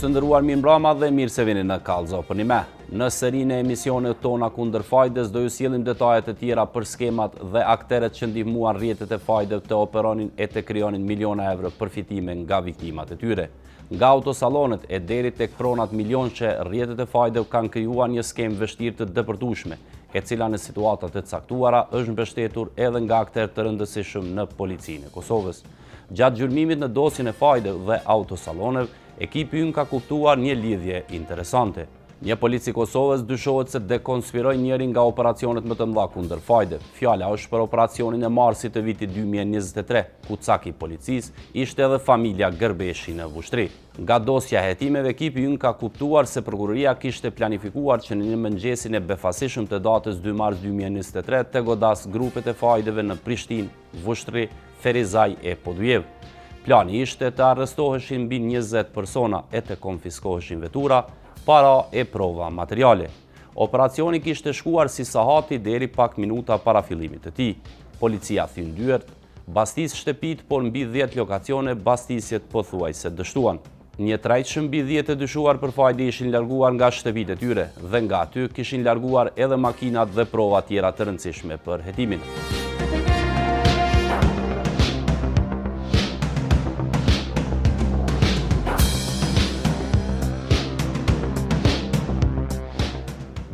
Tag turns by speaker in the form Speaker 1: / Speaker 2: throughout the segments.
Speaker 1: Të nderuar mirëmbrëma dhe mirë se vini në Kallëzo për një me. Në serinë e emisionet tona kundër fajdes do ju sjellim detajet e tjera për skemat dhe akteret që ndihmuan rrjetet e fajdeve të operonin e të krijonin miliona euro përfitime nga viktimat e tyre. Nga autosalonet e deri tek pronat milionçe, rrjetet e fajdeve kanë krijuar një skemë vështirë të dëpërtueshme, e cila në situata të caktuara është mbështetur edhe nga akterë të rëndësishëm në policinë e Kosovës. Gjatë gjurmimit në dosjen e fajdeve dhe autosaloneve, ekipi ynë ka kuptuar një lidhje interesante. Një polici Kosovës dyshohet se dekonspiroi njërin nga operacionet më të mëdha kundër fajdeve. Fjala është për operacionin e marsit të vitit 2023, ku caki policisë ishte edhe familja Gërbeshi në Vushtri. Nga dosja e hetimeve, ekipi ynë ka kuptuar se prokuroria kishte planifikuar që në një mëngjesin e befasishëm të datës 2 mars 2023 të godas grupet e fajdeve në Prishtinë, Vushtri, Ferizaj e Podujev. Plani ishte të arrestoheshin mbi 20 persona e të konfiskoheshin vetura, para e prova materiale. Operacioni kishte shkuar si sahati deri pak minuta para fillimit të tij. Policia thyn dyert, bastis shtëpit, por mbi 10 lokacione bastisjet pothuajse dështuan. Një trajtshëm mbi 10 të dyshuar për fajde ishin larguar nga shtëpitë e tyre dhe nga aty kishin larguar edhe makinat dhe prova tjera të rëndësishme për hetimin.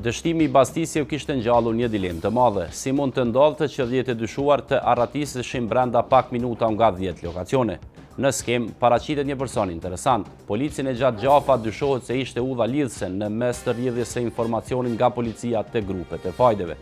Speaker 1: Dështimi i bastisjev kishte ngjallur një dilemë të madhe. Si mund të ndodhte që 10 të dyshuar të arratiseshin brenda pak minuta nga 10 lokacione? Në skemë paraqitet një person interesant. Policin e gjatë Gjafa dyshohet se ishte udha lidhse në mes të rrjedhjes së informacionit nga policia te grupet e fajdeve.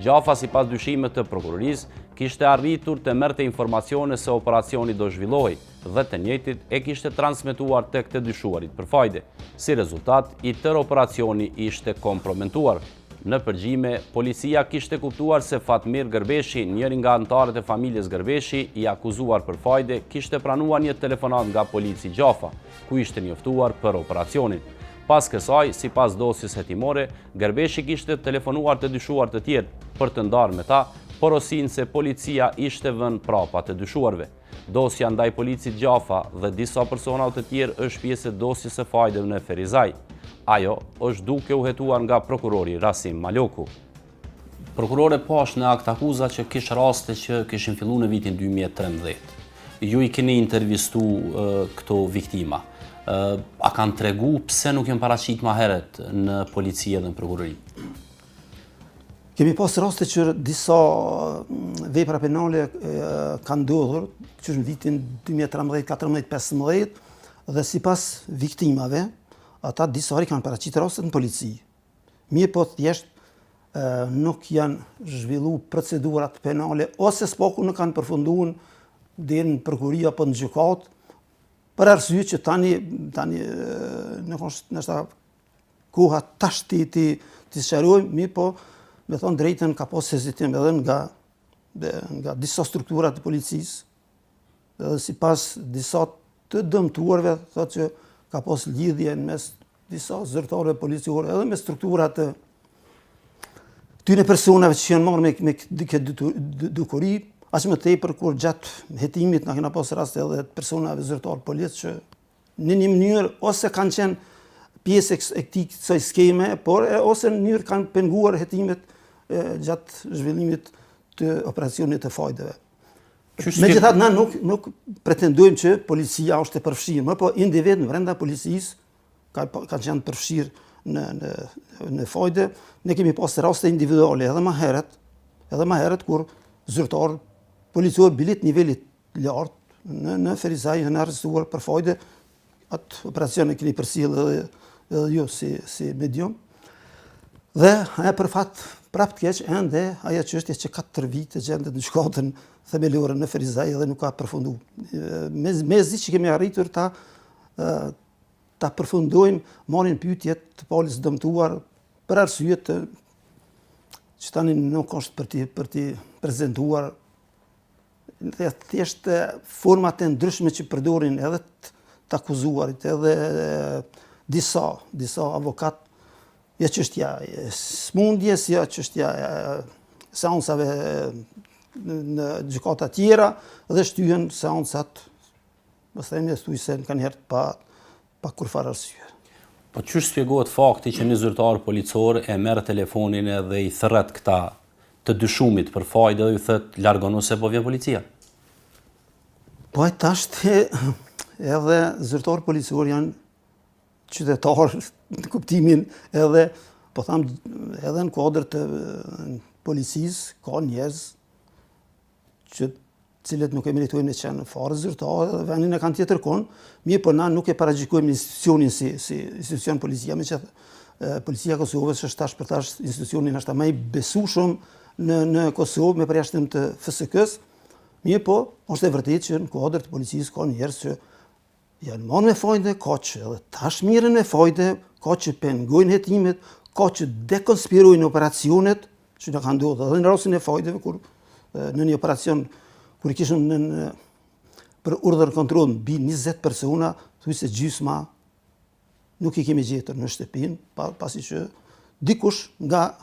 Speaker 1: Gjafa, sipas dyshimeve të prokurorisë, kishte arritur të merrte informacione se operacioni do zhvillohej dhe të njëjtit e kishte transmetuar tek të dyshuarit për fajde. Si rezultat, i tërë operacioni ishte komprometuar. Në përgjime, policia kishte kuptuar se Fatmir Gërbeshi, njëri nga anëtarët e familjes Gërbeshi, i akuzuar për fajde, kishte pranuar një telefonat nga polici Gjafa, ku ishte njoftuar për operacionin. Pas kësaj, sipas dosjes hetimore, Gërbeshi kishte telefonuar të dyshuar të tjerë për të ndarë me ta, porosin se policia ishte vënë prapa të dyshuarve. Dosja ndaj policit Gjafa dhe disa persona të tjerë është pjesë e dosjes së fajdeve në Ferizaj. Ajo është duke u hetuar nga prokurori Rasim Maloku. Prokurore, pash në akt akuza që kish raste që kishin filluar në vitin 2013. Ju i keni intervistu këto viktima. A kanë tregu pse nuk janë paraqit më herët në polici dhe në prokurori?
Speaker 2: Kemi pas raste që disa vepra penale kanë ndodhur, që në vitin 2013, 14, 15, dhe sipas viktimave, ata disari kanë paraqit rastet në polici. Mirë po thjesht nuk janë zhvillu procedurat penale, ose s'paku nuk kanë përfunduar deri në prokuria apo në gjykatë, për arsye që tani nuk është nështë koha tash të sqarojmë, mirë po, me thonë drejtën, ka pas hezitim edhe nga disa strukturat të policisë, edhe sipas disa të dëmtuarve, thotë që ka pas lidhje në mes disa zyrtarëve policiorë, edhe me strukturat të tyre personave që janë marrë me këtë dukuri, as më tepër kur gjatë hetimit na kena pas raste edhe personave zyrtar policë që në një mënyrë ose kanë qenë pjesë e këtij skeme, por ose në mënyrë kanë penguar hetimet gjatë zhvillimit të operacionit të fajdeve. Megjithatë, na nuk pretendojmë që policia është e përfshirë, po individ në brenda policisë kanë qenë përfshirë në fajde. Ne kemi pas raste individuale edhe më herët kur zyrtar policior bilit nivelit lartë në Ferizaj janë arrestuar për fajde. Atë operacion e keni përcjellë edhe ju si medium. Dhe për fat prapë të keq ende ajo çështje që 4 vite gjendet në gjykatën themelore në Ferizaj dhe nuk ka përfunduar. Mezi që kemi arritur ta përfundojmë marrin pyetjet të palës dëmtuar për arsye të që tani nuk është për të prezantuar thjesht format e ndryshme që përdorin edhe të akuzuarit edhe disa avokat. Ja çështja e smundjes, ja çështja e seancave në gjykata tjera dhe shtyhen seancat, më thënë stuisen kanë herë pa kur farë arsye.
Speaker 1: Po çysh shpjegohet fakti që një zyrtar policor e merr telefonin dhe i thret këta të dyshumit për fajde dhe ju thët largonu se po vjen policia?
Speaker 2: Po tash edhe zyrtar policor janë qytetarë në kuptimin edhe, po tham, edhe në kuadër të policisë ka njerëz që cilët nuk e meritojnë të qenë fare zyrtarë dhe vendin e kanë tjetër kon, mirë po na nuk e paragjykojmë institucionin si institucion policia, me që policia e Kosovës është tash për tash institucionin është më i besueshëm në Kosovë me përjashtim të FSK-s, mirë po është e vërtetë që në kuadër të policisë ka njerëz që janë marrë me fajde, ka që edhe tash mirën me fajde, ka që pengojnë hetimet, ka që dekonspirojnë operacionet, që në kanë ndodhur edhe në rastin e fajdeve, kur në një operacion kur i kishëm për urdhër kontroll mbi 20 persona, thuaj se gjysma nuk i kemi gjetur në shtëpinë, pasi që dikush nga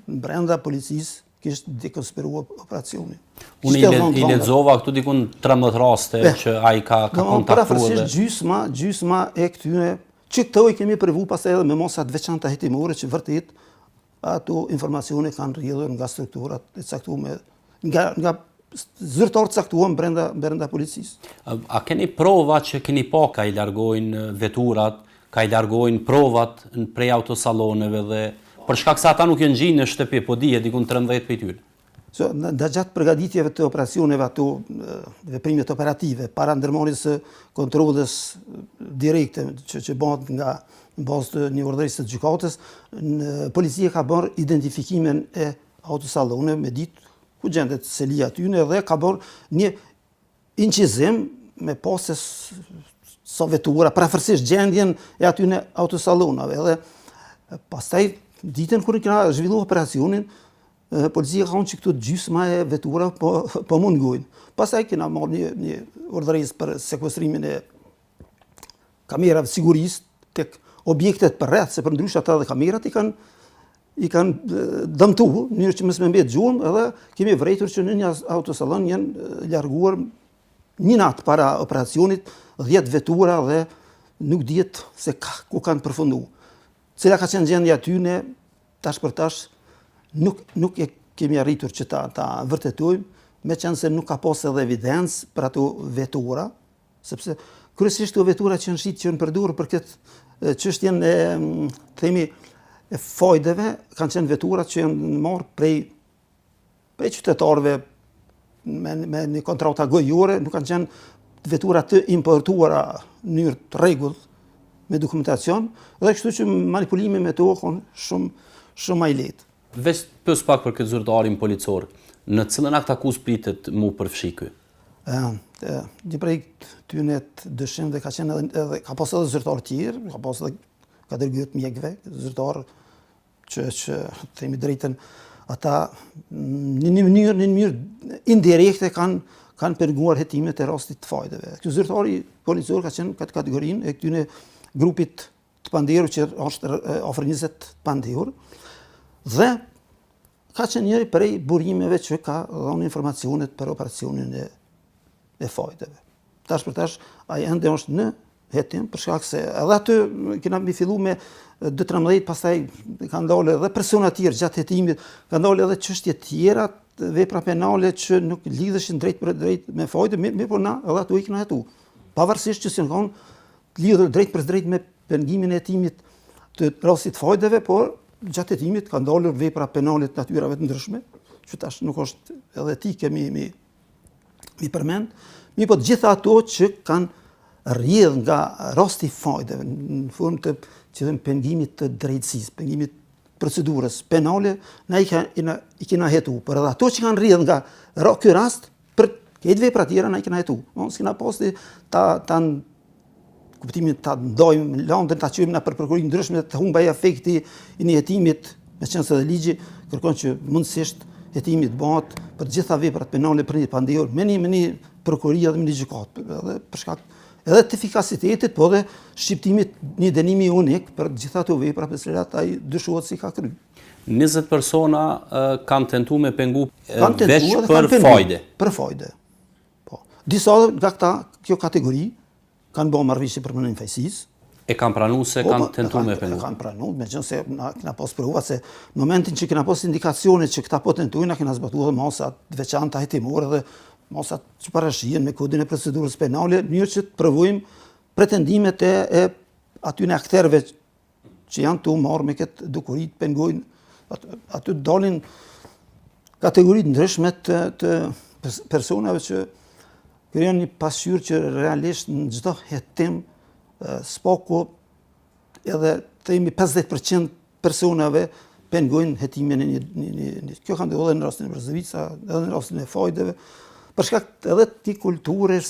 Speaker 2: brenda policisë kishte dekonspiruar operacionin.
Speaker 1: Unë i lexova këtu dikun 13 raste që ai ka kontaktuar.
Speaker 2: Gjysma e këtyre që këto i kemi përvu pastaj edhe me mosa të veçanta hetimore që vërtet ato informacione kanë rrjedhur nga strukturat e caktuara nga zyrtar të caktuar brenda policisë.
Speaker 1: A keni prova që keni pa ka i largojnë veturat, ka i largojnë provat prej autosaloneve dhe për shkak se ata nuk janë gjinë në shtëpi, po dihet dikun 13 prej tyre?
Speaker 2: Nda gjatë përgatitjeve të operacioneve ato veprimet operative, para ndërmarrjes së kontrollës direkte që bëhet nga në bazë të një urdhërisë të gjykatës, policia ka bërë identifikimin e autosaloneve me ditë ku gjendet selia atyne dhe ka bërë një incizim me pasë sa vetura, parafërsisht gjendjen e atyne autosalonave. Dhe pastaj ditën kur kena zhvilluar operacionin, policia ka thonë që këtu gjysma e vetura po mungojnë. Pastaj kena marrë një urdhërisë për sekvestrimin e kamerave sigurisë tek objektet përreth, se përndryshe ata dhe kamerat i kanë dëmtuar në mënyrë që mos më mbet gjurmë, edhe kemi vërejtur që në një autosalon janë larguar një natë para operacionit 10 vetura dhe nuk dihet se ku kanë përfunduar. Cila ka qenë gjendja atyne, tash për tash nuk e kemi arritur që ta vërtetojmë, me qenë se nuk ka pas edhe evidencë për ato vetura, sepse kryesisht ato vetura që janë përdorur për këtë çështjen e themi e fajdeve kanë qenë veturat që janë marrë prej qytetarëve me një kontrata gojore, nuk kanë qenë vetura të importuara në mënyrë të rregull me dokumentacion, dhe kështu që manipulimi me to kanë shumë më i lehtë.
Speaker 1: Veç pyes pak për këtë zyrtarin policor, në cilën akt akuz pritet mu përfshi ky?
Speaker 2: Një prej tyne të dëshim dhe ka qenë edhe ka pas edhe zyrtar tjerë, ka pas edhe kategoritë mjekëve, zyrtar që themi drejtën, ata në një mënyrë indirekte kanë penguar hetimet e rastit të fajdeve. Ky zyrtari policor ka qenë këtë kategorinë e këtyne grupit të pandehur që është afër 20 pandehur dhe ka qenë njëri prej burimeve që ka dhënë informacionet për operacionin e fajdeve. Tash për tash ai ende është në hetim, për shkak se edhe aty kena mi fillu me 12, pastaj kanë dalë edhe persona të tjerë gjatë hetimit, kanë dalë edhe çështje tjera, vepra penale që nuk lidheshin drejt për drejt me fajde, mirë po na edhe ato i kena hetu. Pavarësisht që s'janë kanë lidhur drejt për drejt me pengimin e hetimit të rastit fajdeve, por gjatë hetimit kanë dalur vepra penale të natyrave të ndryshme, që tash nuk është edhe etike mi përmend, mirë po të gjitha ato që kanë rrjedh nga rasti fajdeve në formë të pengimit të drejtësisë, pengimit procedurës penale, na i kena hetu. Por edhe ato që kanë rrjedh nga ky rast, për këtë vepra tjera na i kena hetu. S'kena pasti ta kuptimin ta ndojmë landën, ta çojmë na për prokurorin ndryshme, të humbaj efekti i një hetimit, me qenë se dhe ligji kërkon që mundësisht hetimi të bëhet për gjitha veprat penale për një pandehur me një prokurori dhe me një gjykatë, edhe për shkak edhe të efikasitetit, po dhe shqiptimit një dënimi unik për gjitha ato vepra për cilat ai dyshohet si ka kryer.
Speaker 1: 20 persona kanë tentuar me pengu veç për fajde.
Speaker 2: Për fajde. Po. Disa nga këta kjo kategori kanë bërë marrëveshje për punën e fajsisë,
Speaker 1: E kanë pranuar se kanë tentuar me pengu?
Speaker 2: E kanë pranuar, megjithëse na pas prova se në momentin që kena pas indikacione që këta po tentojnë, kena zbatuar dhe masat veçanta hetimore dhe masat që parashihen me kodin e procedurës penale, në mënyrë që të provojmë pretendimet e atyre akterëve që janë të marrë me këtë dukuri të pengojnë, aty të dalin kategoritë ndryshme të personave që krijojnë një pasqyrë që realisht në çdo hetim spako edhe themi 50% personave pengojnë hetimin e një. Kjo ka ndodhur në rastin e Brzovica, edhe në rastin e fajdeve, për shkak edhe të kulturës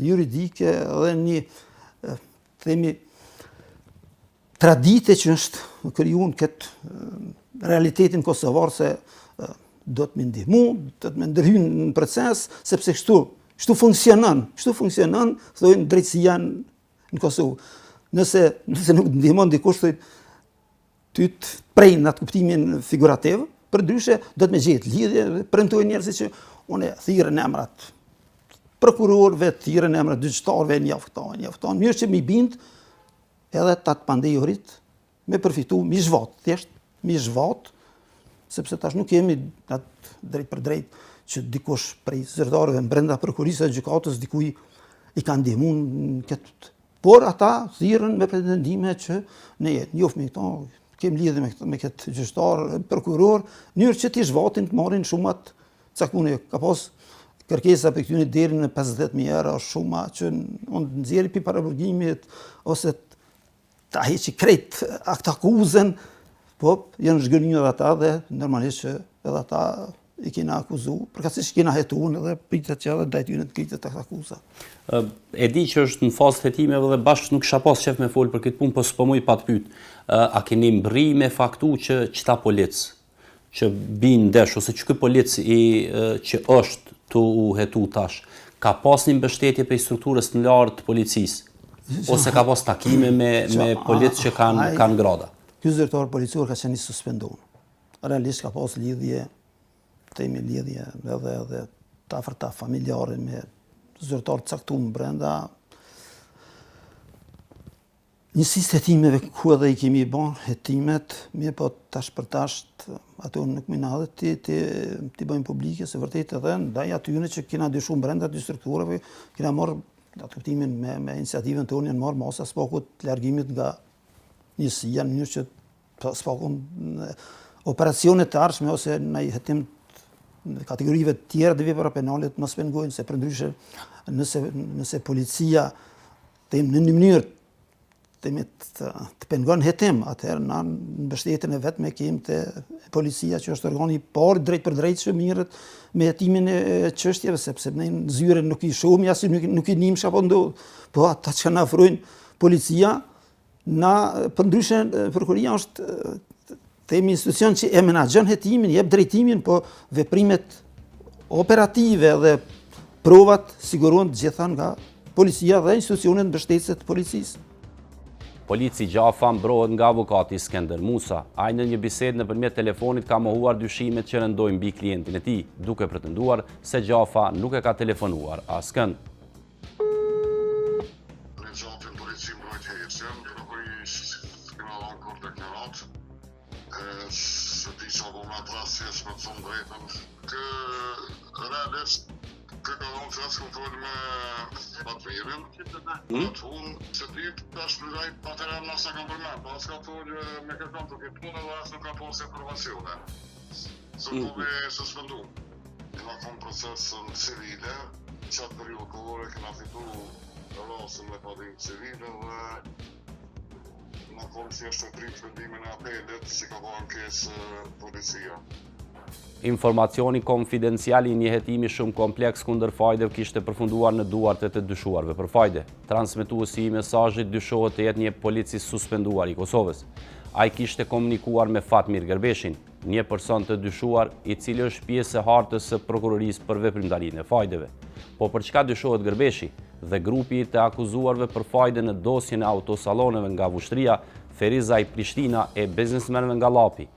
Speaker 2: juridike edhe një themi tradite që është krijuar këtë realitetin kosovar se do të më ndihmu, do të më ndërhyjnë në proces, sepse kështu funksionon, thonë drejtësia në Kosovë. Nëse nuk ndihmon dikush, ty të prejnë në atë kuptimin figurativ, përndryshe do të më gjetë lidhje, premtojnë njerëzit që unë thirrën emrat prokurorëve, thirrën emrat gjyqtarëve, njofton, mirë që mi bind edhe ta të pandejurit me përfitu, mi zhvat, sepse tash nuk kemi atë drejt për drejt që dikush prej zyrtarëve brenda prokurisë e gjykatës dikuj i ka ndihmuar në këtë. Por ata thirrën me pretendime që ne njofmi këto, kemi lidhje me këtë gjyqtar, prokuror, në mënyrë që t'i zhvatin të marrin shumat caktuara. Ka pas kërkesa për këtyre deri në 50.000 euro, shuma që unë nxjerri pi paraburgimit ose ta heqi krejt akuzën, po janë zhgënjur ata dhe normalisht që edhe ata i kena akuzu, përkatësisht kena hetuar edhe pritet që edhe ndaj tyre të kritet akuza.
Speaker 1: E di që është në fazë hetimeve dhe bashkë nuk kisha pas qef me fol për këtë punë, po s'po muj pa të pyet. A keni mbri me faktu që qëta polic që bin ndesh ose që ky polic që është tu hetu tash, ka pas një mbështetje prej strukturës të lartë të policisë ose ka pas takime me polic që kanë grada?
Speaker 2: Ky zyrtar policor ka qenë suspenduar. Realisht ka pas lidhje edhe të afërta familjare me zyrtar të caktuar brenda njësisë hetimeve ku edhe i kemi bën hetimet, mirë po tash për tash ato nuk më na dhe ti bëjmë publike, se vërtet edhe ndaj atyre që kena dyshuar brenda të strukturave, kena marrë atë kuptimin me iniciativën tonë, janë marrë masa spakut të largimit nga njësia në mënyrë që spakun operacionet të ardhshme ose në hetim në kategorive të tjera të vepra penale të mos pengojnë, se përndryshe nëse policia në një mënyrë të pengon hetim, atëherë në mbështetjen e vetme kemi te policia që është organi i parë drejt për drejt që mirët me hetimin e çështjeve, sepse ne në zyre nuk i shohim as nuk i nim çapo ndodh, po ata që na afrojnë policia përndryshe prokuria është themi institucion që e menaxhon hetimin, jep drejtimin, po veprimet operative dhe provat sigurohen të gjitha nga policia dhe institucionet mbështetëse të policisë.
Speaker 1: Polici Gjafa mbrohet nga avokati Skender Musa. Ai në një bisedë nëpërmjet telefonit ka mohuar dyshimet që rëndojnë mbi klientin e tij, duke pretenduar se Gjafa nuk e ka telefonuar askënd.
Speaker 3: Që ka dhonë që asë kontrolli me Fatmirin, atë unë që ditë tash në rajt material nësë kam përmen, pa asë ka thonë me kërkan të këtë punë dhe asë nuk ka posë informacione. Së kuve suspendu. Kena thonë procesën civile, qatë periud kohore kena fitu rasën me padim civile dhe në thonë që është të dritë shpendimin e apelit që ka bërë ankesë policia.
Speaker 1: Informacioni konfidencial i një hetimi shumë kompleks kundër Fajdeve kishte përfunduar në duart e të dyshuarve për Fajde. Transmetuesi i mesazhit dyshohet të jetë një policist suspenduar i Kosovës. Ai kishte komunikuar me Fatmir Gerbeshin, një person të dyshuar i cili është pjesë e hartës së prokurorisë për veprimtarinë e Fajdeve. Po për çka dyshohet Gerbeshi dhe grupi i të akuzuarve për Fajde në dosjen e autosalloneve nga Vushtria, Ferizaj Prishtina e biznesmenëve nga Llapi?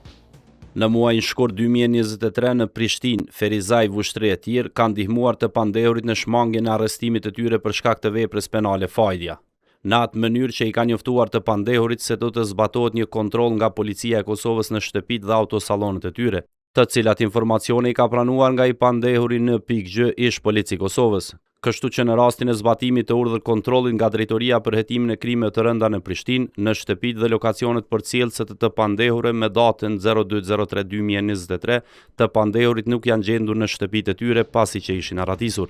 Speaker 1: Në muajin shkurt 2023 në Prishtinë, Ferizaj Vushtri e tjerë kanë ndihmuar të pandehurit në shmangjen e arrestimit të tyre për shkak të veprës penale Fajdja. në atë mënyrë që i ka njoftuar të pandehurit se do të zbatohet një kontroll nga policia e Kosovës në shtëpitë dhe autosallonet e tyre, të cilat informacione i ka pranuar nga i pandehuri në pikë ish polici Kosovës. Kështu që në rastin e zbatimit të urdhër kontrollit nga Drejtoria për hetimin e krimeve të rënda në Prishtinë, në shtëpitë dhe lokacionet përcjellëse të pandehure me datën 02/03/2023, të pandehurit nuk janë gjendur në shtëpitë e tyre pasi që ishin arratisur.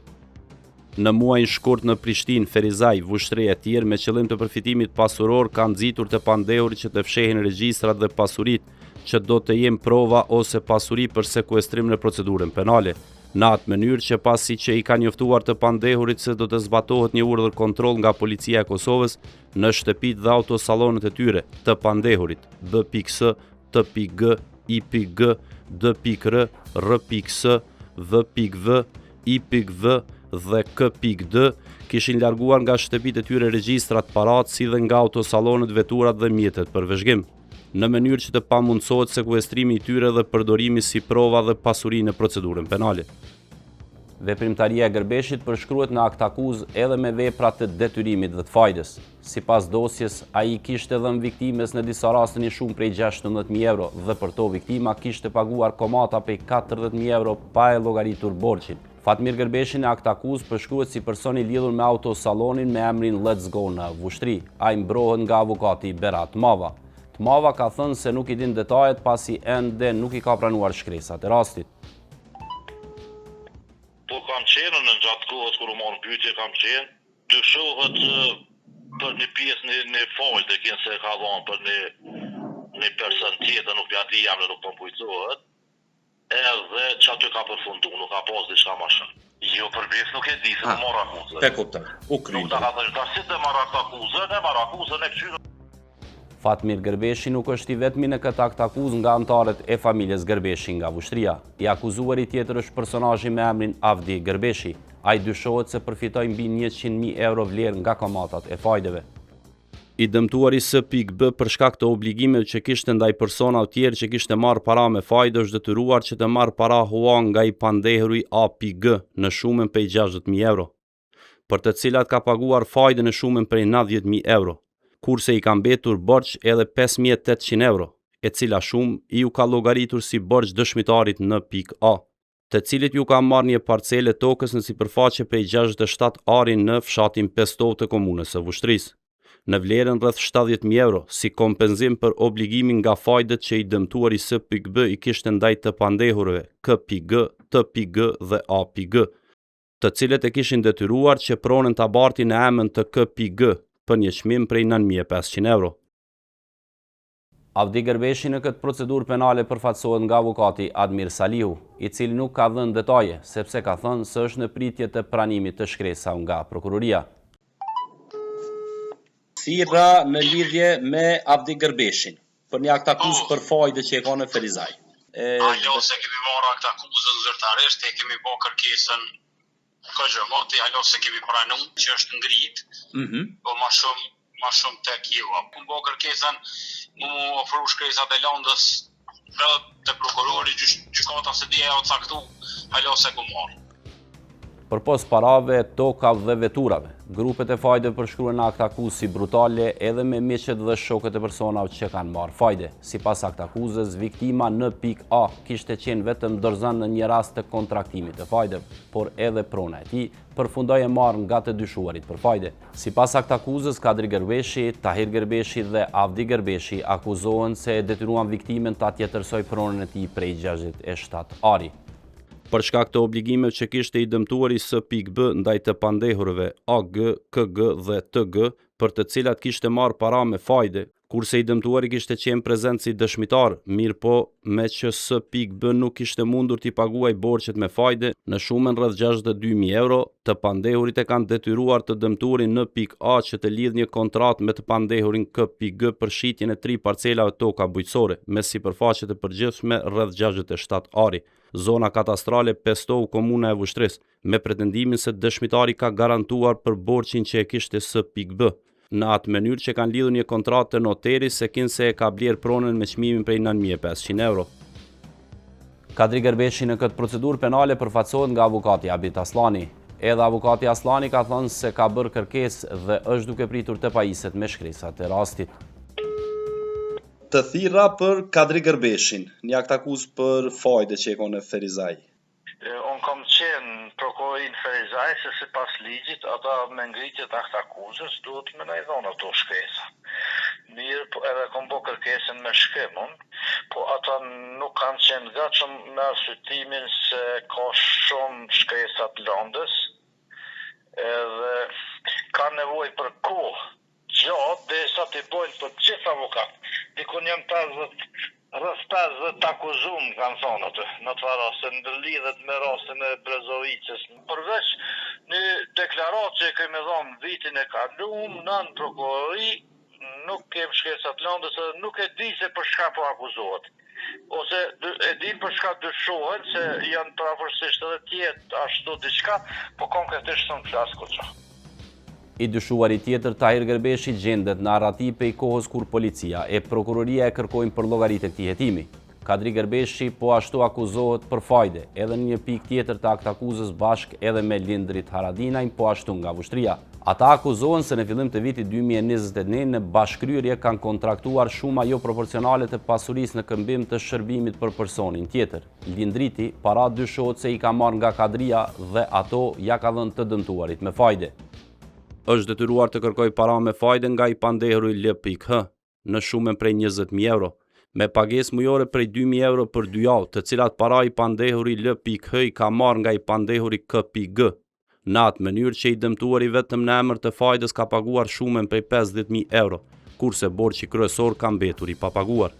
Speaker 1: Në muajin shkurt në Prishtinë, Ferizaj, Vushtre e tjerë me qëllim të përfitimit pasuror kanë nxitur të pandehurit që të fshehin regjistrat dhe pasuritë që do të jenë prova ose pasuri për sekuestrim në procedurën penale. Në atë mënyrë që pasi që i ka njoftuar të pandehurit se do të zbatohet një urdhër kontroll nga policia e Kosovës në shtëpitë dhe autosallonet e tyre të pandehurit B.S, T.G, I.G, D.R, R.S, V.V, I.V dhe K.D kishin larguar nga shtëpitë e tyre regjistrat paratë si dhe nga autosallonet, veturat dhe mjetet për vëzhgim, në mënyrë që të pamundsohet sekuestrimi i tyre dhe përdorimi si prova dhe pasuri në procedurën penale. Veprimtaria e Gërbeshit përshkruhet në akt akuzë edhe me vepra të detyrimit dhe të fajdës. Sipas dosjes, ai kishte dhënë viktimes në disa raste një shumë prej 16.000 euro dhe për to viktima kishte paguar komata prej 40.000 euro pa e llogaritur borxhin. Fatmir Gërbeshi në akt akuzë përshkruhet si person i lidhur me autosallonin me emrin Let's Go në Vushtri. Ai mbrohet nga avukati Berat Mava. Mava ka thënë se nuk i din detajet pasi ende nuk i ka pranuar shkresat e rastit.
Speaker 4: Po kam qenë në gjatë kohës kur u marrë pyetje kam qenë, dyshohet për një pjesë në fajtë dhe kënë se ka dhënë për një person tjetër, nuk ja di jam dhe nuk të mpujcohet, edhe që aty ka përfundu, nuk ka pas diçka ma shumë. Jo, përbes nuk e di se të marrë akuzë.
Speaker 5: Te kuptoj, u kryi.
Speaker 4: Nuk ta ka thënë, si të marrë akuzën e këshyrë.
Speaker 1: Fatmir Gërbeshi nuk është i vetmi në këtë akt akuzë nga anëtarët e familjes Gërbeshi nga Vushtria. I akuzuari tjetër është personazhi me emrin Avdi Gërbeshi. Ai dyshohet se përfitoi mbi 100.000 euro vlerë nga komatat e fajdeve. I dëmtuari S.B për shkak të obligimeve që kishte ndaj personave tjerë që kishte marrë para me fajde është detyruar që të marrë para hua nga i pandehuri A.G në shumën prej 60.000 euro, për të cilat ka paguar fajde në shumën prej 90.000 euro. Kurse i ka mbetur borxh edhe 5.800 euro, e cila shumë i u ka llogaritur si borxh dëshmitarit në A, të cilit ju ka marrë një parcele tokës në sipërfaqe prej 67 ari në fshatin Pestov të komunës së Vushtrisë, në vlerën rreth 70.000 euro, si kompenzim për obligimin nga fajdet që i dëmtuari S.B i kishte ndaj të pandehurve K.G, T.G dhe A.G, të cilët e kishin detyruar që pronën ta bartin në emën të K.G për një çmim prej 9.500 euro. Avdi Gërbeshi në këtë procedurë penale përfaqësohet nga avukati Admir Salihu, i cili nuk ka dhënë detaje, sepse ka thënë se është në pritje të pranimit të shkresa nga prokuroria.
Speaker 5: Thirra në lidhje me Avdi Gërbeshin për një akt akuzë për fajde që e ka në Ferizaj.
Speaker 4: Ajo se kemi marrë akt akuzën zyrtarisht, e kemi bërë kërkesën këgjëmoti, ajo se kemi pranuar që është ngrit, po ma shumë tek ju. Ku bërë kërkesën, mu ofru shkresat e lëndës të prokurori, gjykata se dje o caktu, ajo se ku marrë.
Speaker 1: Përpos parave, tokave dhe veturave, grupet e fajde përshkruhen në akt akuzë si brutale edhe me miqet dhe shokët e personave që kanë marrë fajde. Sipas akt akuzës, viktima N.A kishte qenë vetëm dorëzën në një rast të kontraktimit të fajdeve, por edhe prona e tij përfundoi e marrë nga të dyshuarit për fajde. Sipas akt akuzës, Kadri Gërbeshi, Tahir Gërbeshi dhe Avdi Gërbeshi akuzohen se e detyruan viktimen ta tjetërsoj pronën e tij prej 67 ari. Për shkak të obligimeve që kishte i dëmtuari S.B ndaj të pandehurve A.G, K.G dhe T.G, për të cilat kishte marrë para me fajde, kurse i dëmtuari kishte qenë prezent si dëshmitar, mirë po me që S.B nuk kishte mundur t'i paguaj borxhet me fajde në shumën rreth 62.000 euro, të pandehurit e kanë detyruar të dëmtuarin N.A që të lidh një kontratë me të pandehurin K.G për shitjen e 3 parcelave toka bujqësore me sipërfaqe të përgjithshme rreth 67 ari. Zona katastrale Pestov, komuna e Vushtrisë, me pretendimin se dëshmitari ka garantuar për borxhin që e kishte S.B, në atë mënyrë që kanë lidhur një kontratë të noteri se kinse e ka bler pronën me çmimin prej 9.500 euro. Kadri Gërbeshi në këtë procedurë penale përfaqësohet nga avukati Abit Aslani. Edhe avokati Aslani ka thënë se ka bërë kërkesë dhe është duke pritur të pajiset me shkresat e rastit.
Speaker 6: Të thirra për Kadri Gërbeshin, një akt akuzë për fajde që e ka në Ferizaj.
Speaker 7: Unë kam qenë prokurorin Ferizaj se sipas ligjit ata me ngritje të akt akuzës duhet me na i dhonë ato shkresa. Mirë, edhe kam bërë kërkesën me shkrimun, po ata nuk kanë qenë gatshëm me arsyetimin se ka shumë shkresa të lëndës, edhe ka nevojë për kohë gjatë derisa t'i bojnë për gjithë avokat. Dikun jam rreth 50 akuzum, kanë thonë atë, në të raste ndërlidhet me rastin e Brezovicës. Përveç një deklaratë që kemi dhënë vitin e kaluar nën prokurori, nuk kem shkresat lëndës dhe nuk e di se për çka po akuzohet. Ose e di për çka dyshohet se janë prapërsisht edhe tjetë ashtu diçka, po konkretisht s'm flas kurrë.
Speaker 1: I dyshuari tjetër Tahir Gërbeshi gjendet në arratip e kohës kur policia e prokuroria e kërkojnë për llogaritë e këtij hetimi. Kadri Gërbeshi po ashtu akuzohet për fajde, edhe në një pikë tjetër të akt akuzës bashkë edhe me Lindrit Haradinajn, po ashtu nga Vushtria. Ata akuzohen se në fillim të vitit 2021 në bashkëkryerje kanë kontraktuar shuma jo proporcionale të pasurisë në këmbim të shërbimit për personin tjetër. Lindriti para dyshohet se i ka marrë nga Kadria dhe ato ja ka dhënë të dëmtuarit me fajde. Është detyruar të kërkoj para me fajde nga i pandehuri L.H. në shumën prej 20.000 euro, me pagesë mujore prej 2.000 euro për 2 javë, të cilat para i pandehuri L.H. i ka marrë nga i pandehuri K.G. Në atë mënyrë që i dëmtuari vetëm në emër të fajdes ka paguar shumën prej 50.000 euro, kurse borxhi kryesor ka mbetur i papaguar.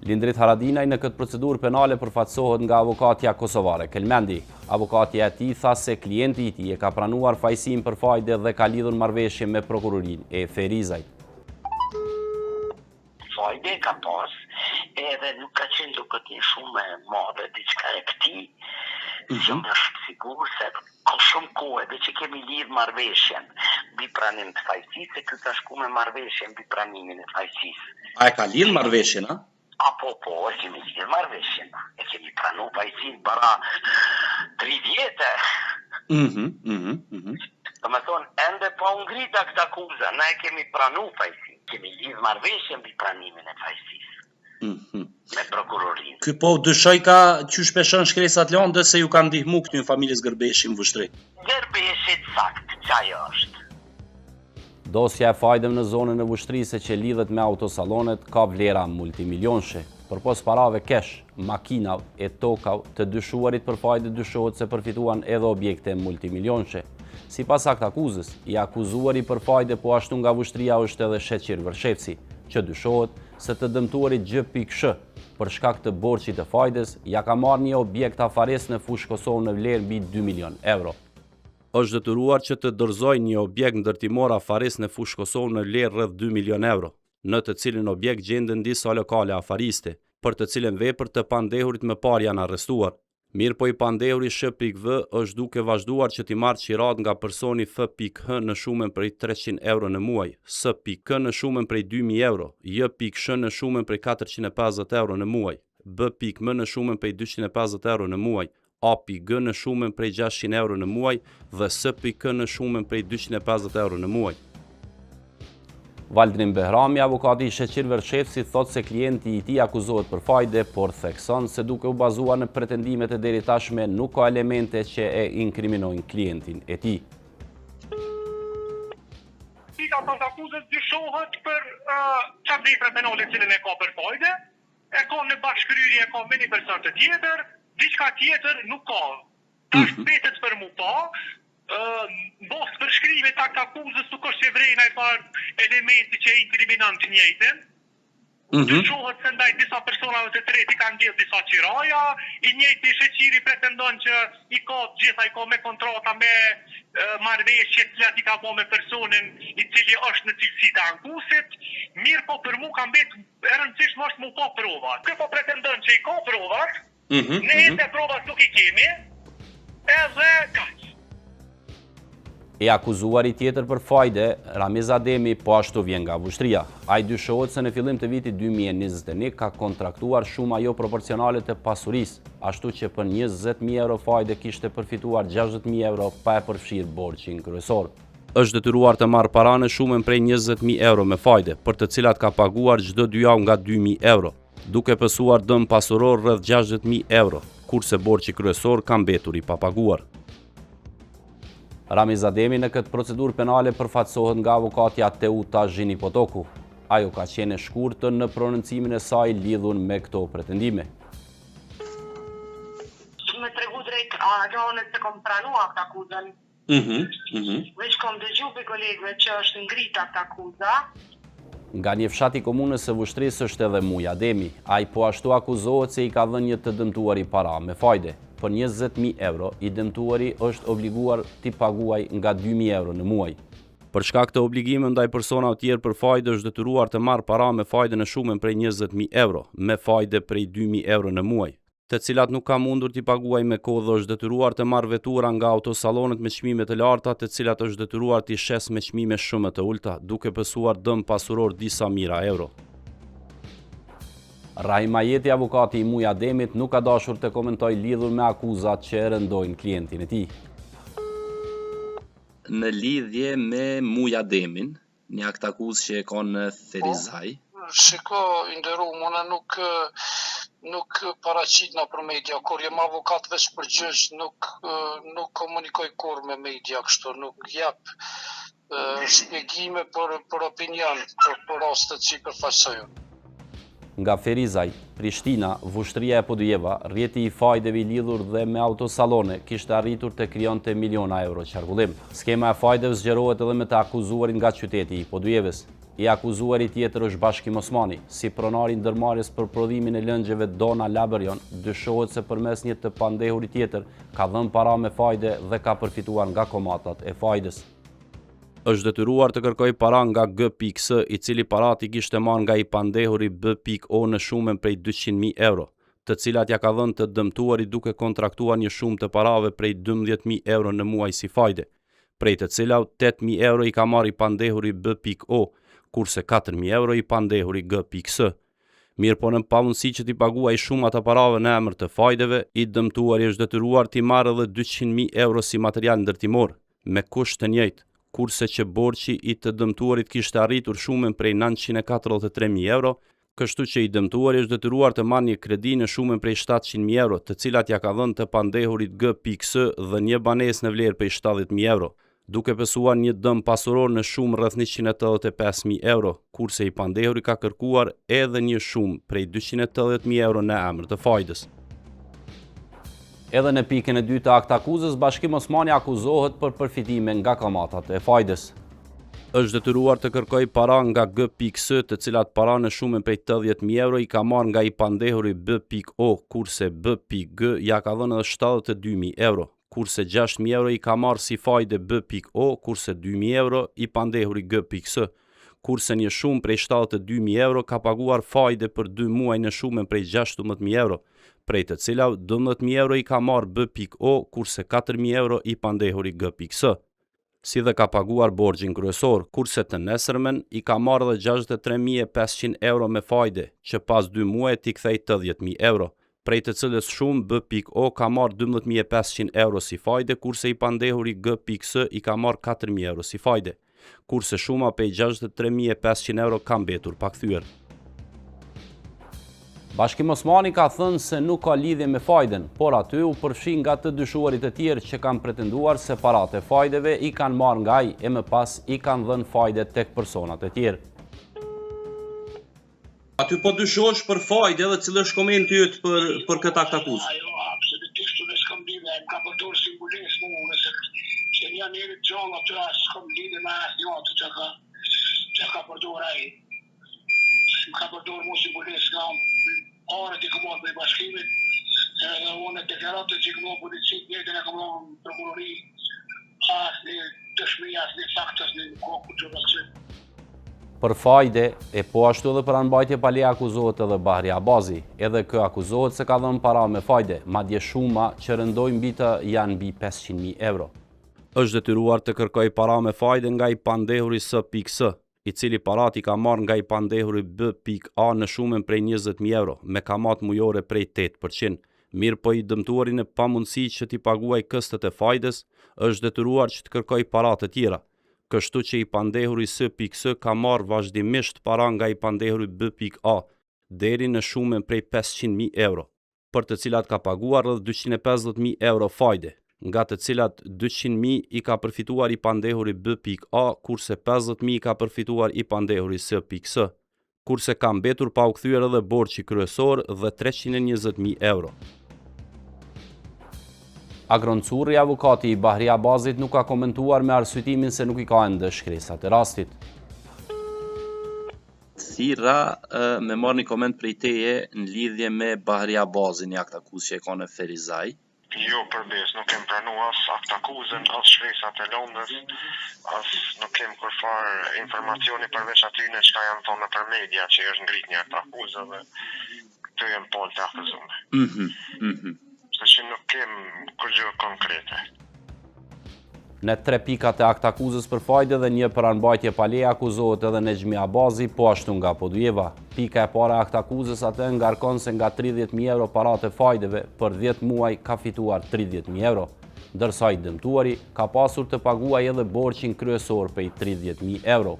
Speaker 1: Lindrit Haradinaj në këtë procedurë penale përfaqësohet nga avokatja kosovare Kelmendi. Avokatja e tij tha se klienti i tij e ka pranuar fajësinë për fajde dhe ka lidhur marrëveshje me prokurorinë e Ferizajt.
Speaker 8: Fajde ka pas, edhe nuk ka qenë duke një shumë e madhe diçka e këtij. Si më është sigur se ka shumë kohë edhe që kemi lidhë marrëveshjen mbi pranim të fajësisë, se ky ka shku me marrëveshjen mbi pranimin e fajësisë.
Speaker 6: A e ka lidhë marrëveshjen, a?
Speaker 8: Po, e kemi lidhë marrëveshjen. E kemi pranu fajësinë para 3 vjetë. Të me thonë, ende po ngrita këtë akuza, na e kemi pranu fajësinë. Kemi lidhë marrëveshjen mbi pranimin e fajësisë. Me prokurorinë.
Speaker 6: Ky po dyshoj ka që shpeshon shkresat lëndës se ju ka ndihmu këtu në familjes Gërbeshi në Vushtri.
Speaker 8: Gërbeshit sakt, çajo është.
Speaker 1: Dosja e fajdem në zonën e Vushtrisë që lidhet me autosalonet ka vlera multimilionshe. Përpos parave kesh, makinav e tokav të dyshuarit për fajde dyshohet se përfituan edhe objekte multimilionshe. Sipas akt akuzës, i akuzuari për fajde po ashtu nga Vushtria është edhe Sheqir Vërshefci, që dyshohet se të dëmtuarit G.Sh. për shkak të borxhit të fajdes, ja ka marrë një objekt afares në fushë Kosovë në vlerë mbi 2 milion euro. Është detyruar që të dorëzojë një objekt ndërtimor afares në fushë Kosovë në vlerë rreth 2 milion euro, në të cilin objekt gjenden disa lokale afariste, për të cilën vepër të pandehurit më parë janë arrestuar. Mirë po i pandehuri Sh.V. është duke vazhduar që t'i marrë qirat nga personi F.H. në shumën prej 300 euro në muaj, S.K. në shumën prej 2.000 euro, J.Sh. në shumën prej 450 euro në muaj, B.M. në shumën prej 250 euro në muaj, A.G. në shumën prej 600 euro në muaj dhe S.K. në shumën prej 250 euro në muaj. Valdrin Behrami, avokati i Sheqir Vërshefci, thot se klienti i tij akuzohet për fajde, por thekson se duke u bazuar në pretendimet e deri tashme nuk ka elemente që e inkriminojnë klientin e tij.
Speaker 9: Pika pas akuzës dyshohet për çfarë vepre penale cilën e ka për fajde, e ka në bashkëryerje, e ka me një person të tjetër, diçka tjetër nuk ka. Tash betet për mu pa, mos përshkrimet akt akuzës nuk është e vrejna i parë elementi që i inkriminon të njëjtin. Dyshohet se ndaj disa personave të tretë i kanë ngell disa qiraja, i njëjti Sheqiri pretendon që i ka me kontrata me marrëveshje të cilat i ka bërë me personin i cili është në cilësi të ankusit. Mirë po për mu ka mbetë e rëndësishme është mu pa provat. Kë po pretendon që i ka provat, ne e provat nuk i kemi, edhe kaq.
Speaker 1: E akuzuari tjetër për fajde, Ramiz Ademi, po ashtu vjen nga vushtria. Ai dyshohet se në fillim të vitit 2021 ka kontraktuar shumë jo proporcionale të pasurisë, ashtu që për 20.000 euro fajde kishte përfituar 60.000 euro pa e përfshirë borxhin kryesor. Është detyruar të marrë para në shumën prej 20.000 euro me fajde, për të cilat ka paguar çdo 2 javë nga 2.000 euro, duke pësuar dëm pasuror rreth 60.000 euro, kurse borxhi kryesor ka mbetur i papaguar. Ramiz Ademi në këtë procedurë penale përfaqësohet nga avokatja Teuta Zhini Potoku. Ajo ka qenë e shkurtër në prononcimin e saj lidhur me këto pretendime.
Speaker 8: Me tregu drejt ajonet se kom pranua këtë akuzën. Veç kom dëgju për kolegëve që është ngrit këtë akuza.
Speaker 1: Nga një fshat i komunës së Vushtrisë është edhe Muj Ademi. Ai po ashtu akuzohet se i ka dhënë një të dëmtuari para me fajde. Për 20.000 euro, i dëmtuari është obliguar t'i paguaj nga 2.000 euro në muaj. Për shkak të obligime ndaj persona të tjerë për fajde është detyruar të marrë para me fajde në shumën prej 20.000 euro, me fajde prej 2.000 euro në muaj, të cilat nuk ka mundur t'i paguaj me kohë dhe është detyruar të marrë vetura nga autosalonet me çmime të larta, të cilat është detyruar t'i shes me çmime shumë të ulta, duke pësuar dëm pasuror disa mijëra euro. Rahim Majeti, avokati i Muj Ademit, nuk ka dashur të komentoj lidhur me akuzat që e rëndojnë klientin e tij.
Speaker 6: Në lidhje me Muj Ademin, një akt akuzë që e ka në Therizaj.
Speaker 10: Shiko, i nderuar, unë nuk paraqitna për media, kur jem avokat veç për gjyq, nuk komunikoj kur me media kështu, nuk jap shpjegime për opinion, për rastet që i përfaqësojnë.
Speaker 1: Nga Ferizaj, Prishtina, Vushtria e Podujeva, rrjeti i fajdeve i lidhur dhe me autosalone kishte arritur të krijonte miliona euro qarkullim. Skema e fajdeve zgjerohet edhe me të akuzuarin nga qyteti i Podujevës. I akuzuari tjetër është Bashkim Osmani, si pronari i ndërmarrjes për prodhimin e lëngjeve Dona Laberion, dyshohet se përmes një të pandehurit tjetër ka dhënë para me fajde dhe ka përfituar nga komatat e fajdës. Është detyruar të kërkoj para nga G.S, i cili parat i kishte marrë nga i pandehuri B.O në shumën prej 200.000 euro, të cilat ja ka dhënë të dëmtuari duke kontraktuar një shumë të parave prej 12.000 euro në muaj si fajde, prej të cilat 8.000 euro i ka marrë i pandehuri B.O, kurse 4.000 euro i pandehuri G.S. Mirë po në pamundësi që t'i paguaj shumë ata parave në emër të fajdeve, i dëmtuari është detyruar t'i marrë edhe 200.000 euro si material ndërtimor, me kusht të njëjtë, kurse që borxhi i të dëmtuarit kishte arritur shumën prej 943.000 euro, kështu që i dëmtuari është detyruar të marrë një kredi në shumën prej 700.000 euro, të cilat ja ka dhënë të pandehurit G.S dhe një banesë në vlerë prej 70.000 euro, duke pësuar një dëm pasuror në shumë rreth 185.000 euro, kurse i pandehuri ka kërkuar edhe një shumë prej 280.000 euro në emër të fajdës. Edhe në pikën e dytë të akt akuzës, Bashkim Osmani akuzohet për përfitime nga kamatat e fajdës. Është detyruar të kërkoj para nga G.S, të cilat para në shumën prej 80.000 euro i ka marrë nga i pandehuri B.O, kurse B.G ja ka dhënë edhe 72.000 euro, kurse 6.000 euro i ka marrë si fajde B.O, kurse 2.000 euro i pandehuri G.S, kurse një shumë prej 72.000 euro ka paguar fajde për 2 muaj në shumën prej 16.000 euro, prej të cilat 12.000 euro i ka marrë B.O, kurse 4.000 euro i pandehuri G.S. Si dhe ka paguar borxhin kryesor, kurse të nesërmen i ka marrë dhe 63.500 euro me fajde, që pas 2 muaj t'i kthej 80.000 euro, prej të cilës shumë B.O ka marrë 12.500 euro si fajde, kurse i pandehuri G.S i ka marrë 4.000 euro si fajde, kurse shuma prej 63.500 euro ka mbetur pa kthyer. Bashkim Osmani ka thënë se nuk ka lidhje me fajden, por aty u përfshin nga të dyshuarit e tjerë që kanë pretenduar se parat e fajdeve i kanë marrë nga ai e më pas i kanë dhënë fajde tek personat e tjerë.
Speaker 6: Aty po dyshosh për fajde dhe cilë është komenti yt për këtë akt akuzë?
Speaker 10: Jo, absolutisht unë s'kam lidhje, ka përdorur simbolisë mua, nëse që janë njerëz gjallë aty s'kam lidhje me asnjë atë që ka përdorur ai. Ka përdorur mua simbolisë nga orët i këmot me bashkimit, edhe unë e deklaratët që këmot policit, njëtën e këmot prokurori, asë një dëshmi, asë një fakt, asë një kohë të rësë.
Speaker 1: Për fajde, e po ashtu edhe për anbajtje pale akuzohet edhe Bahri Abazi, edhe kë akuzohet se ka dhënë para me fajde, madje shuma që rëndojnë mbi të janë mbi 500.000 euro. Është detyruar të kërkojë para me fajde nga i pandehuri S.S, i cili parat i ka marrë nga i pandehuri B.A në shumën prej 20.000 euro, me kamat mujore prej 8%. Mirë po i dëmtuarin e pamundësi që t'i paguaj këstet e fajdes, është detyruar që të kërkoj para të tjera, kështu që i pandehuri S.S ka marrë vazhdimisht para nga i pandehuri B.A deri në shumën prej 500.000 euro, për të cilat ka paguar rreth 250.000 euro fajde, nga të cilat 200.000 i ka përfituar i pandehuri B.A, kurse 50.000 i ka përfituar i pandehuri S.S, kurse ka mbetur pa u kthyer edhe borxhi kryesor dhe 320.000 euro. Agron Curri, avukati i Bahri Abazit, nuk ka komentuar me arsyetimin se nuk i ka ende shkresat e rastit.
Speaker 6: Thira me marrë një koment prej teje në lidhje me Bahri Abazin, një akt akuz që e ka në Ferizaj.
Speaker 3: Jo, përbes, nuk kem pranu as akt akuzën, as shkresat e Londës, as nuk kem kërfar informacioni përveç atyne që ka janë thonë për media që është ngrit një akt akuzë dhe këto janë pol të akuzune. Se që nuk kem kërgjë konkrete.
Speaker 1: Në 3 pikat e akt akuzës për fajde dhe një për anëmbajtje pa leje akuzohet edhe Nexhmi Abazi, po ashtu nga Podujeva. Pika e para e akt akuzës atë ngarkon se nga 30.000 euro parat e fajdeve për 10 muaj ka fituar 30.000 euro, ndërsa i dëmtuari ka pasur të paguaj edhe borxhin kryesor prej 30.000 euro.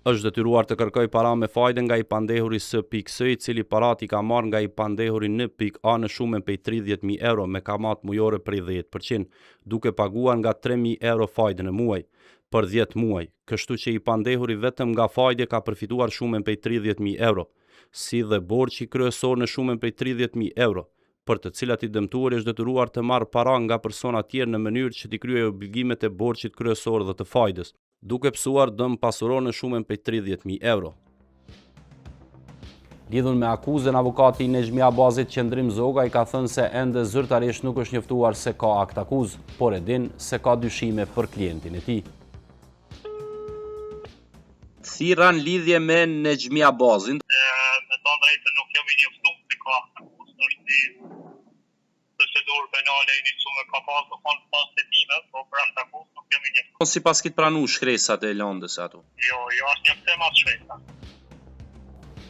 Speaker 1: Është detyruar të kërkoj para me fajde nga i pandehuri S.S, i cili parat i ka marrë nga i pandehuri N.A në shumën prej 30.000 euro me kamat mujore prej 10%, duke paguar nga 3.000 euro fajde në muaj, për 10 muaj, kështu që i pandehuri vetëm nga fajde ka përfituar shumën prej 30.000 euro, si dhe borxhi kryesor në shumën prej 30.000 euro, për të cilat i dëmtuari është detyruar të marrë para nga persona tjerë në mënyrë që t'i kryejë obligimet e borxhit kryesor dhe të fajdes, duke pësuar dëm pasuror në shumën prej 30.000 euro. Lidhur me akuzën, avukati i Nexhmi Abazit Qendrim Zoga i ka thënë se ende zyrtarisht nuk është njoftuar se ka akt akuzë, por e din se ka dyshime për klientin e tij.
Speaker 6: Thira në lidhje me Nexhmi Abazin.
Speaker 9: Me të drejtën nuk jam i njoftuar se ka akt akuzë, është një procedurë penale iniciuar ka pasur konstatime, por për akt akuzë nuk jam i njoftuar.
Speaker 6: Si pas kitë pranu shkresat e Londës ato?
Speaker 9: Jo, është njoftim as shkresa.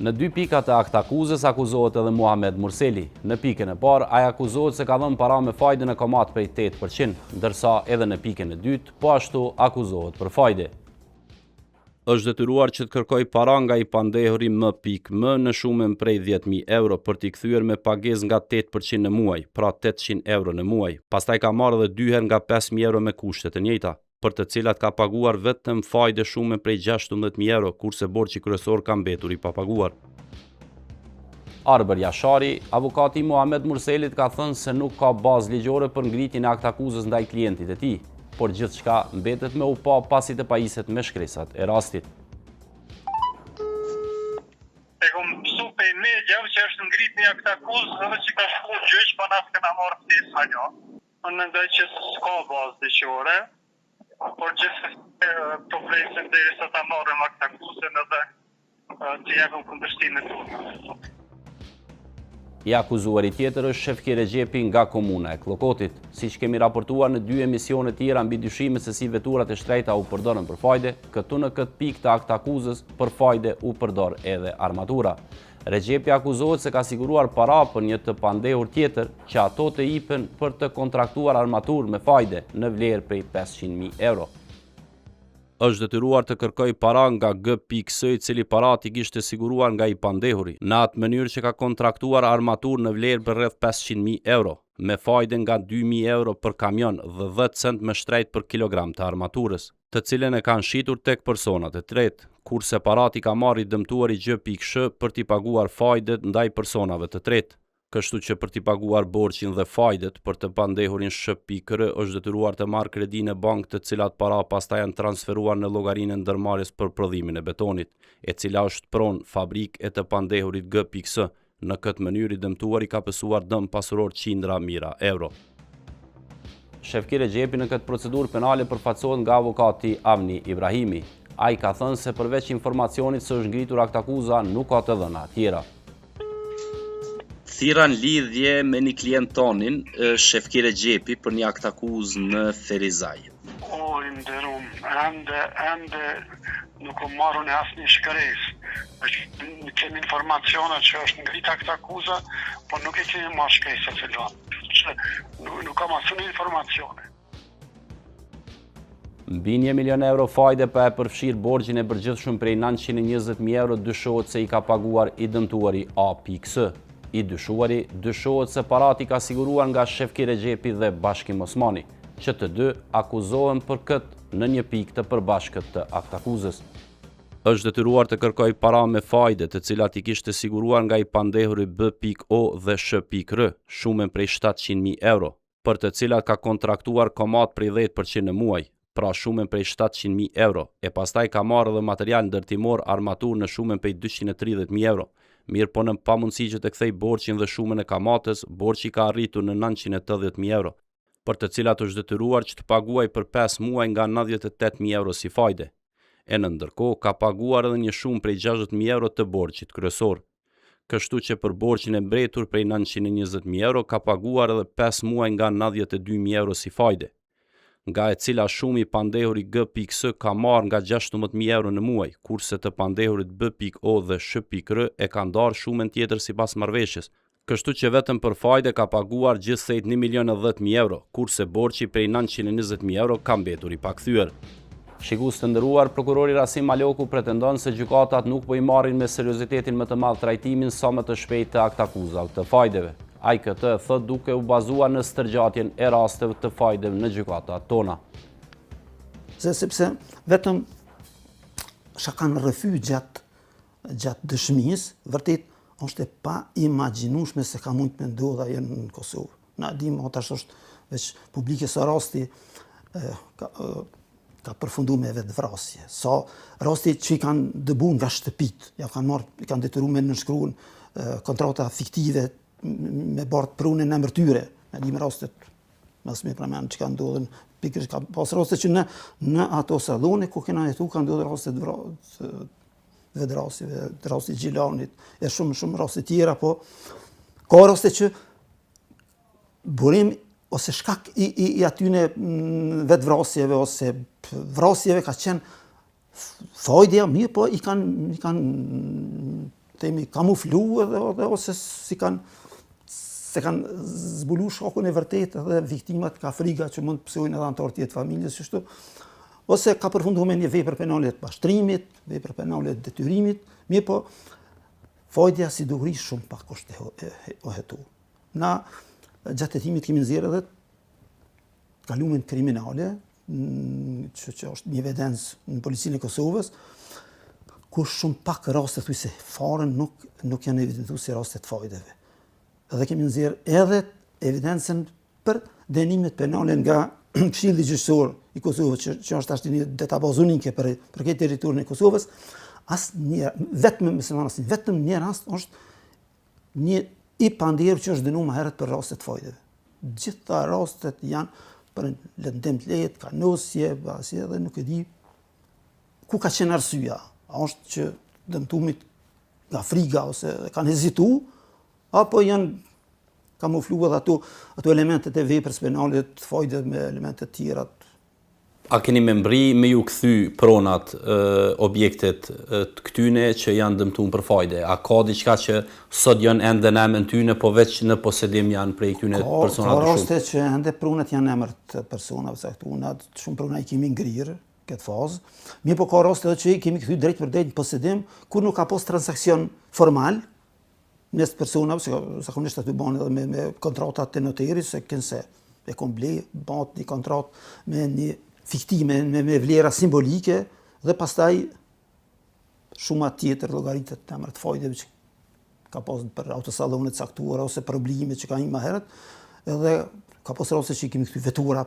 Speaker 1: Në 2 pikat e akt akuzës akuzohet edhe Muhamet Murseli. Në pikën e parë, ai akuzohet se ka dhënë para me fajde në kamat prej 8%, ndërsa edhe në pikën e dytë, po ashtu akuzohet për fajde. Është detyruar që të kërkoj para nga i pandehuri M.M në shumën prej 10.000 euro për t'i kthyer me pagesë nga 8% në muaj, pra 800 euro në muaj. Pastaj ka marrë edhe 2 herë nga 5.000 euro me kushtet e njëjta, për të cilat ka paguar vetëm fajde shumën prej 16.000 euro, kurse borxhi kryesor ka mbetur i papaguar. Arber Jashari, avukati i Muhamet Murselit, ka thënë se nuk ka bazë ligjore për ngritjen e akt akuzës ndaj klientit e tij, por gjithçka mbetet me u pa pasi të pajiset me shkresat e rastit.
Speaker 9: E kom mësu pe media që është ngrit një akt akuzë dhe që ka shkuar gjyq pa na s'kena marrë pjesë ajo. Unë mendoj që s'ka bazë ligjore, por gjithsesi po presim derisa ta marrim akt akuzën edhe të japim kundërshtimin tonë.
Speaker 1: I akuzuari tjetër është Shefki Regjepi nga komuna e Kllokotit. Siç kemi raportuar në 2 emisione tjera mbi dyshimet se si veturat e shtrejta u përdorën për fajde, këtu në këtë pikë të akt akuzës për fajde u përdor edhe armatura. Regjepi akuzohet se ka siguruar para për një të pandehur tjetër që ato të jipen për të kontraktuar armaturë me fajde në vlerë prej 500.000 euro. Është detyruar të kërkoj para nga G.S, i cili parat i kishte siguruar nga i pandehuri, në atë mënyrë që ka kontraktuar armaturë në vlerë për rreth 500.000 euro, me fajde nga 2.000 euro për kamion dhe 10 cent me shtrejt për kilogram të armaturës, të cilën e kanë shitur tek personat e tretë, kurse parat i ka marrë i dëmtuari G.S për t'i paguar fajdet ndaj personave të tretë. Kështu që për t'i paguar borxhin dhe fajdet për të pandehurin Sh.R është detyruar të marrë kredi në bankë, të cilat para pastaj janë transferuar në llogarinë e ndërmarrjes për prodhimin e betonit, e cila është pronë fabrikë e të pandehurit G.S. Në këtë mënyrë i dëmtuari ka pësuar dëm pasuror qindra mijëra euro. Shefki Regjepi në këtë procedurë penale përfaqësohet nga avokati Avni Ibrahimi. Ai ka thënë se përveç informacionit se është ngritur akt akuza, nuk ka të dhëna tjera.
Speaker 6: Thira në lidhje me një klient tonin, Shefki Regjepi, për një akt akuzë në Ferizaj.
Speaker 10: ende nuk u marrën e asnjë shkresë. Kemi informacione që është ngrit akt akuza, po nuk e kemi marrë shkresë fillon. Nuk kam asnjë informacione.
Speaker 1: Mbi 1 milion euro fajde pa e përfshirë borxhin e përgjithshëm prej 920.000 euro dyshohet se i ka paguar i dëmtuari A.S. I dyshohet se parat i ka siguruar nga Shefki Regjepi dhe Bashkim Osmani, që të dy akuzohen për këtë në një pikë të përbashkët të aktakuzës. Është detyruar të kërkoj para me fajde, të cilat i kishte siguruar nga i pandehuri B.O dhe Sh.R, shumën prej 700.000 euro, për të cilat ka kontraktuar komat prej 10% në muaj, pra shumën prej 700.000 euro, e pastaj ka marrë dhe material ndërtimor armatur në shumën prej 230.000 euro. Mirë po në pamundësi që të kthej borxhin dhe shumën e kamatës, borxhi ka arritur në 980.000 euro, për të cilat është detyruar që të paguaj për 5 muaj nga 98.000 euro si fajde. E në ndërkohë ka paguar edhe një shumë prej 60.000 euro të borxhit kryesor. Kështu që për borxhin e mbretur prej 920.000 euro ka paguar edhe 5 muaj nga 92.000 euro si fajde, nga e cila shumë i pandehuri G.S ka marrë nga 16.000 euro në muaj, kurse të pandehurit B.O dhe Sh.R e ka ndarë shumën tjetër sipas marrëveshjes. Kështu që vetëm për fajde ka paguar gjithsejt 1.010.000 euro, kurse borxhi prej 920.000 euro ka mbetur i pakthyer. Shikues të nderuar, prokurori Rasim Maloku pretendon se gjykatat nuk po i marrin me seriozitetin më të madh trajtimin sa më të shpejtë të aktakuzave të fajdeve. Ai këtë thot duke u bazuar në stërgjatjen e rasteve të fajdeve në gjykatat tona.
Speaker 2: Sepse vetëm çka kanë rrëfy gjatë dëshmisë, vërtet është e pa imagjinueshme se ka mund të ndodha në Kosovë. Na dimë tash është veç publike sa rasti ka përfundu me vetë vrasje. Sa rasti që i kanë dëbu nga shtëpit, ja kanë detyruar me nënshkruan kontrata fiktive me bartë prunën në emër tyre. Ne dimë rastet mos më pramen që kanë ndodhur, pikërisht ka pas raste që në ato sallone ku kena jetu kanë ndodhur raste të vetrasjeve, rasti Gjilanit, e shumë raste tjera, po ka raste që burim ose shkak i atyne vetë vrasjeve ose vrasjeve ka qenë fajdja, mirë, po i kanë themi kamuflu ose se kanë zbulu shokun e vërtet dhe viktimat ka friga që mund të psojnë edhe antar tjetë familjes, qështu, ose ka përfundu me një vepër penale të pashtrimit, vepër penale të detyrimit, mirë, po fajdja si duhri shumë pak është o hetu. Na gjatë hetimit kemi nxjerrë edhe kalumin kriminale, që është një evidencë në policinë e Kosovës, ku shumë pak raste thuj se fare nuk janë evidentuar si rastet fajdeve. Dhe kemi nxjerrë edhe evidencën për dënimet penale nga Këshilli Gjyqësor i Kosovës, që është ashtu një databazë unike për këtë territorin e Kosovës, vetëm një rast është një i pandehur që është dënuar më herët për rastet fajdeve. Gjitha rastet janë për lëndim të lehtë, kanosje, basi edhe nuk e di ku ka qenë arsyeja. A është që dëmtumit nga friga ose kanë hezitu, apo janë kamufluar ato elementet e veprës penale të fajdeve me elementet tjera.
Speaker 1: A keni me mbri me ju kthy pronat objektet të këtyne që janë dëmtuar për fajde? A ka diçka që sot janë ende në emër tyne, po veç në posedim janë prej këtyne personave shumë?
Speaker 2: Ka raste që ende pronat janë në emër të personave caktuara, shumë prona i kemi ngrirë këtë fazë. Mirë, po ka raste edhe që i kemi kthy drejt për drejt në posedim, kur nuk ka pas transakcion formal mes personave, se zakonisht aty bën edhe me kontratat të noterit, se kënse e komble, bën një kontrat me një fiktime, me vlera simbolike, dhe pastaj shumë tjetër llogaritet të emër të fajdeve që ka pas për autosallonet caktuara ose probleme që kanë më herët, edhe ka pas raste që i kemi kthy vetura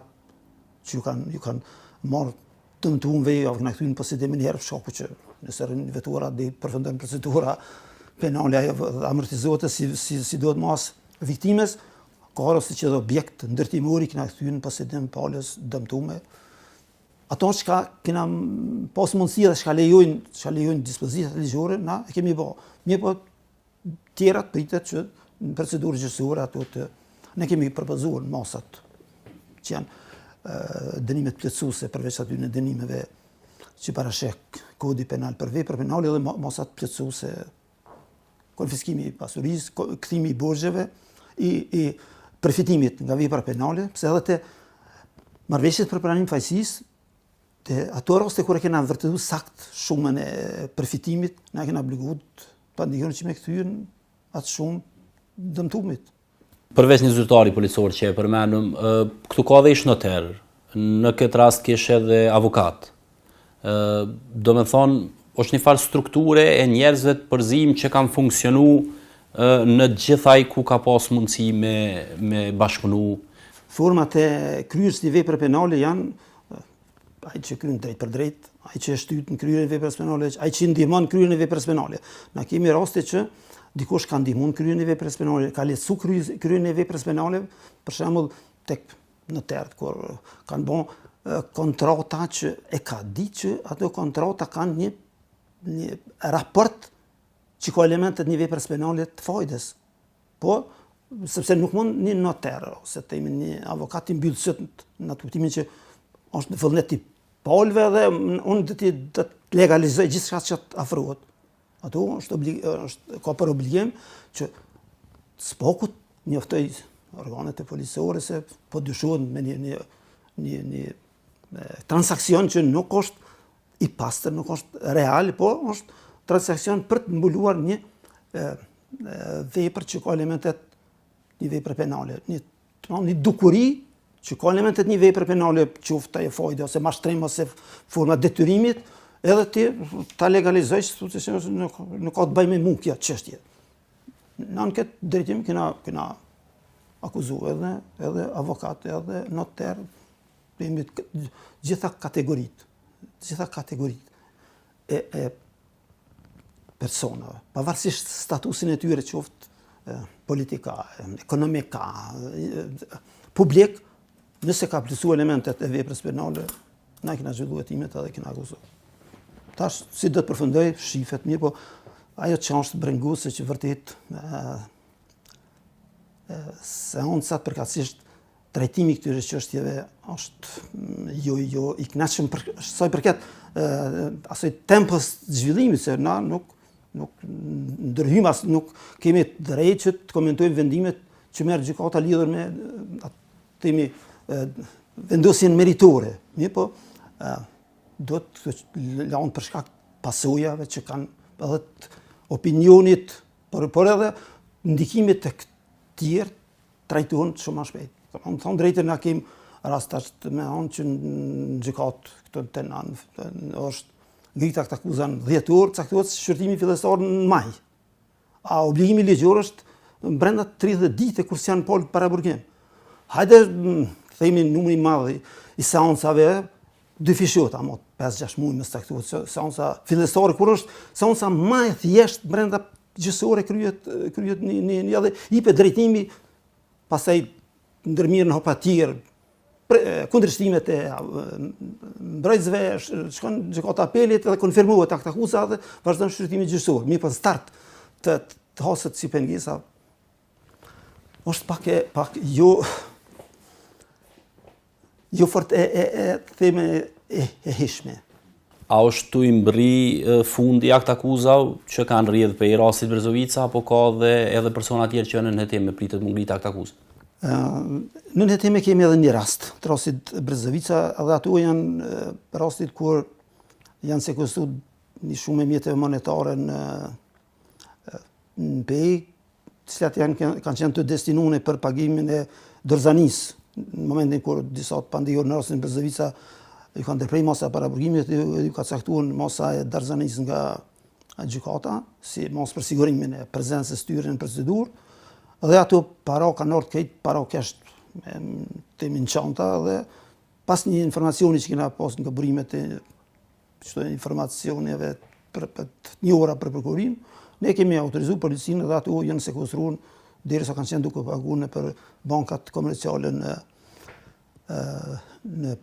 Speaker 2: që ju kanë marrë dëmtuarve, ja kanë kthy në posedimin herë shoku që nëse rrin vetura dhe përfundon procedura penale amortizohet si duhet mas viktimes, ka raste që objekt ndërtimori kena kthy në posedim palës dëmtuar. Ato që kena pas mundësi dhe shka lejojnë dispozitat ligjore, na e kemi bë. Mirë, po tjerat pritet që në procedurë gjyqësore ato ne kemi propozuar masat që janë dënimet plotësuese përveç aty në dënimeve që parashek kodi penal për vepra penale dhe mosat plotësuese, konfiskimi i pasurisë, kthimi i borxheve, i përfitimit nga vepra penale, pse edhe te marrëveshjet për pranim fajësisë, te ato raste kur e kena vërtetuar sakt shumën e përfitimit, na kena obliguar pandikën që me kthyen atë shumë dëmtumit.
Speaker 1: Përveç një zyrtari policor që e përmenëm, këtu ka dhe ish noter, në këtë rast kish edhe avokat. Do me thonë, është një farë strukture e njerëzve të përzim që kanë funksionu në gjithaj ku ka pas mundësi me bashkëpunu.
Speaker 2: Format e kryerjes të veprave penale janë ai që kryen drejt për drejt, ai që është shtyt në kryerjen e veprës penale, ai që ndihmon kryerjen e veprës penale. Na kemi raste që dikush ka ndihmuar kryerjen e veprës penale, ka lehtësuar kryerjen e veprës penale, për shembull tek notar kur kanë bën kontrata që e ka ditë që ato kontrata kanë një raport që ka elementet një veprës penale të fajdes. Po, sepse nuk mund një notar ose të themi një avokat i mbyll syt në atë kuptimin që është në vullnet i palëve dhe unë do të legalizoj gjithçka që të afrohet. Ato ka për obligim që s'pokut njoftoj organet e policore se po dyshohet me një transakcion që nuk është i pastër, nuk është real, po është transakcion për të mbuluar një vepër që ka elementet një vepre penale, një dukuri që ka elementet një vepre penale, qoftë ajo fajde ose mashtrim ose forma detyrimit, edhe ti ta legalizoj që nuk ka të bëjë me mua kjo çështje. Në këtë drejtim kena akuzuar edhe avokat, edhe notar, gjitha kategoritë e personave, pavarësisht statusin e tyre qoftë politika, ekonomika, publik, nëse ka plotësuar elementet e veprës penale, na kena zhvilluar hetimet edhe kena akuzuar. Tash, si do të përfundoj, shifet mirë, po ajo që është brenguese që vërtet seancat përkatësisht trajtimi këtyre çështjeve është jo i kënaqshëm për sa i përket asaj tempos të zhvillimit, se na nuk ndërhyjmë as nuk kemi drejt që të komentojmë vendimet që merr gjykata lidhur me themi vendosjen meritore. Mirë, po do të lanë për shkak pasojave që kanë edhe opinionit, por edhe ndikimit të tjerë trajtohen shumë më shpejt. Unë thonë drejtën na kemi rastasht me anë që në gjykatë këto të nanë është ngritë aktakuzën 10 orë, caktohet shqyrtimi fillestar në maj. A obligimi ligjor është brenda 30 ditë kur s'janë polë para burgim. Hajde, themi numri madh i seancave dyfishohet, ama 5-6 muaj më caktohet seanca fillestare kur është seanca më e thjeshtë brenda gjysore kryet një edhe jepet drejtimi, pastaj ndërmirën hopa tjerë, kundërshtimet e mbrojtësve, shkon gjykata apelit dhe konfirmohet aktakuza dhe vazhdon shqyrtimi gjyqësor. Mirë, për start të haset si pengesa është pak jo fort theme e hishme.
Speaker 1: A është tu i mbri fundi aktakuzave që kanë rrjedhë për i rastit Brzovica, apo ka edhe persona tjerë që në hetim me pritet më ngritë aktakuzë?
Speaker 2: Në hetim kemi edhe një rast të rastit Brzovica, edhe ato janë rastit kur janë sekuestruar një shumë mjeteve monetare në pej, të cilat kanë qenë të destinuar për pagimin e dorëzanisë. Në momentin kur disa pandehur në rastin Brzovica ju kanë ndërprej masa para burgimit, ju ka caktuar masa e dorëzanisë nga gjykata, si mos për sigurimin e prezencës tyre në procedurë, dhe ato para kanë ardhur këtë para kesh temi në çanta dhe pas një informacioni që kena pas nga burimet e çdo informacioneve për një ora për prokurim, ne kemi autorizuar policinë dhe ato janë sekuestruar derisa kanë qenë duke paguar për bankat komerciale në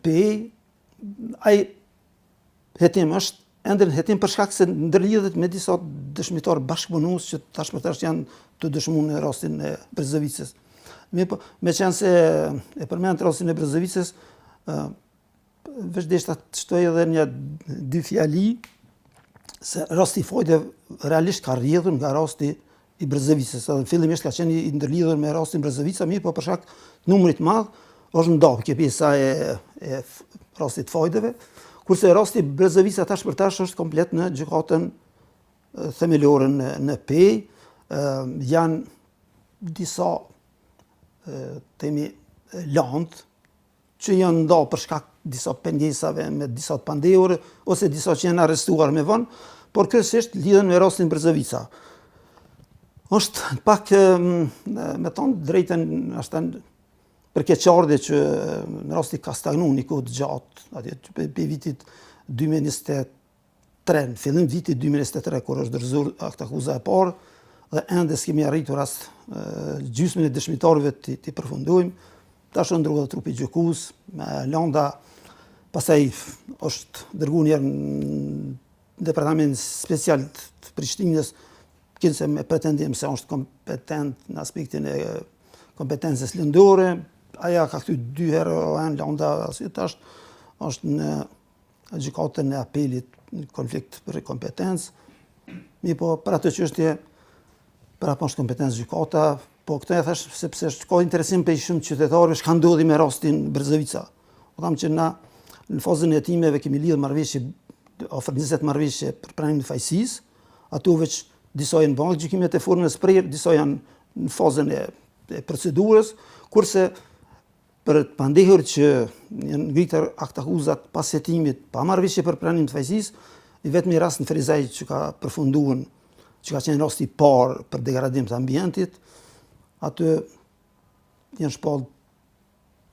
Speaker 2: PEI. Ai hetim është ende në hetim për shkak se ndërlidhet me disa dëshmitar bashkëpunues që tashmë janë të dëshmuar në rastin e Brzovicës. Me qenë se e përmend rastin e Brzovicës, vazhdesht të shtoj edhe një dy fjali, se rasti Fojdeve realisht ka rrjedhur nga rasti i Brezovicës. Fillimisht ka qenë i ndërlidhur me rastin Brezovica, mirë, po për shkak të numrit madh është ndopë kjo pjesa e rastit Fojdeve, kurse rasti Brezovica tash për tash është komplet në gjykatën themelore në Pej. Janë disa temi landë që janë nda për shkak disa pengesave me disa të pandehur, ose disa që janë arrestuar me vonë, por kryesisht lidhen me rastin Brezovica. Është pak, me thonë drejten, ashtë për keqardhje që në rasti ka stagnu një kohë të gjatë, atje për vitit 2023, në fillim vitit 2023, kur është dërzuar akt akuza e parë, dhe ende s'kemi arritur as gjysmën e dëshmitarëve të përfundojmë. Tash është ndërruar trupi gjykus, me landa, pastaj është dërguar njerë në departament special të Prishtinës, kinse me pretendim se është kompetent në aspektin e kompetencës lëndore. Aja ka këty 2 herë landa, tash është në gjykatën e apelit në konflikt për kompetencë. Mi po për atë çështje, për apo është kompetencë gjykata, po këtë e thash sepse ka interesim për shumë qytetarëve çka ndodhi me rastin Brezovica. Po tham që na në fazën e hetimeve kemi lidhur marrëveshje, ofër 20 marrëveshje për pranimin e fajësisë, ato veç disa janë bërë gjykimet e formës prerë, disa janë në fazën e procedurës, kurse për të pandehur që janë ngritur akt akuzat pas hetimit pa marrëveshje për pranimin e fajësisë, i vetmi rast në Ferizaj që ka përfunduar, që ka qenë rasti i parë për degradim të ambientit, aty janë shpallë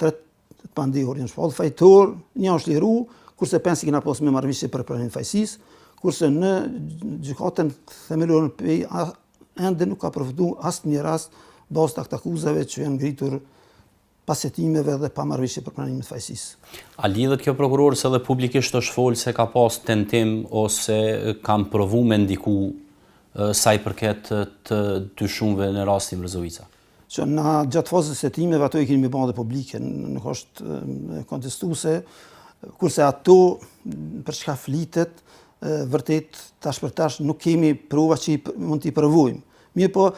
Speaker 2: 3 të pandehur, janë shpallë fajtor, një është liru, kurse 5 kena posë me marrëveshje për pranimin e fajësisë, kurse në gjykatën themelore në Pej ende nuk ka përfunduar asnjë rast bazë të akt akuzave që janë ngritur pas hetimeve dhe pa marrëveshje për pranimin e fajësisë.
Speaker 1: A lidhet kjo prokuror se dhe publikisht është folë se ka pas tentim ose kanë provu me ndiku sa i përket të dyshumve në rastin Brezovica?
Speaker 2: Që na gjatë fazës së hetimeve ato i kemi bërë publike, nuk është kontestuese, kurse ato për çka flitet, vërtet tash për tash nuk kemi prova që mund t'i provojmë. Mirë po,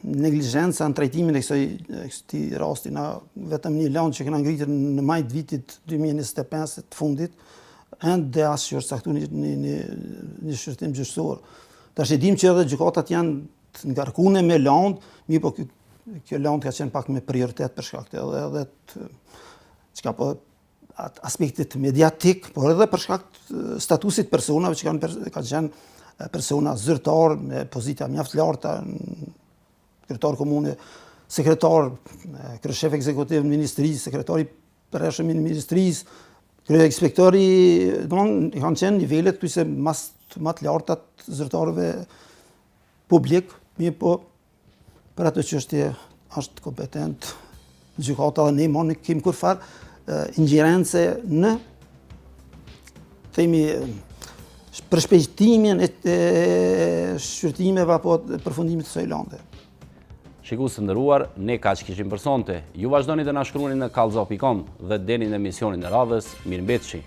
Speaker 2: neglizhenca në trajtimin e këtij rasti, na vetëm një land që kena ngritur në maj të vitit 2025 të fundit, ende as që është caktuar një shërtim gjyqësor. Tash e dim që edhe gjykatat janë të ngarkuar me land, mirë po kjo land ka qenë pak me prioritet për shkak të edhe çka po aspektit mediatik, por edhe për shkak të statusit personave që kanë qenë persona zyrtar me pozita mjaft larta, kryetar komune, sekretar, kryeshef ekzekutiv në ministri, sekretari përhershëm i ministrisë, kryeinspektori, domthonë kanë qenë nivelet këtu më të larta të zyrtarëve publik, mirë po për atë çështje është kompetent gjykata dhe ne nuk kemi kurrfarë ingjerence në themi përshpejtimin e shqyrtimeve apo përfundimit të kësaj lande.
Speaker 1: Shikues të nderuar, ne kaq kishim për sonte. Ju vazhdoni të na shkruani në kallzo.com dhe deni në emisionin e radhës. Mirëmbëjtje.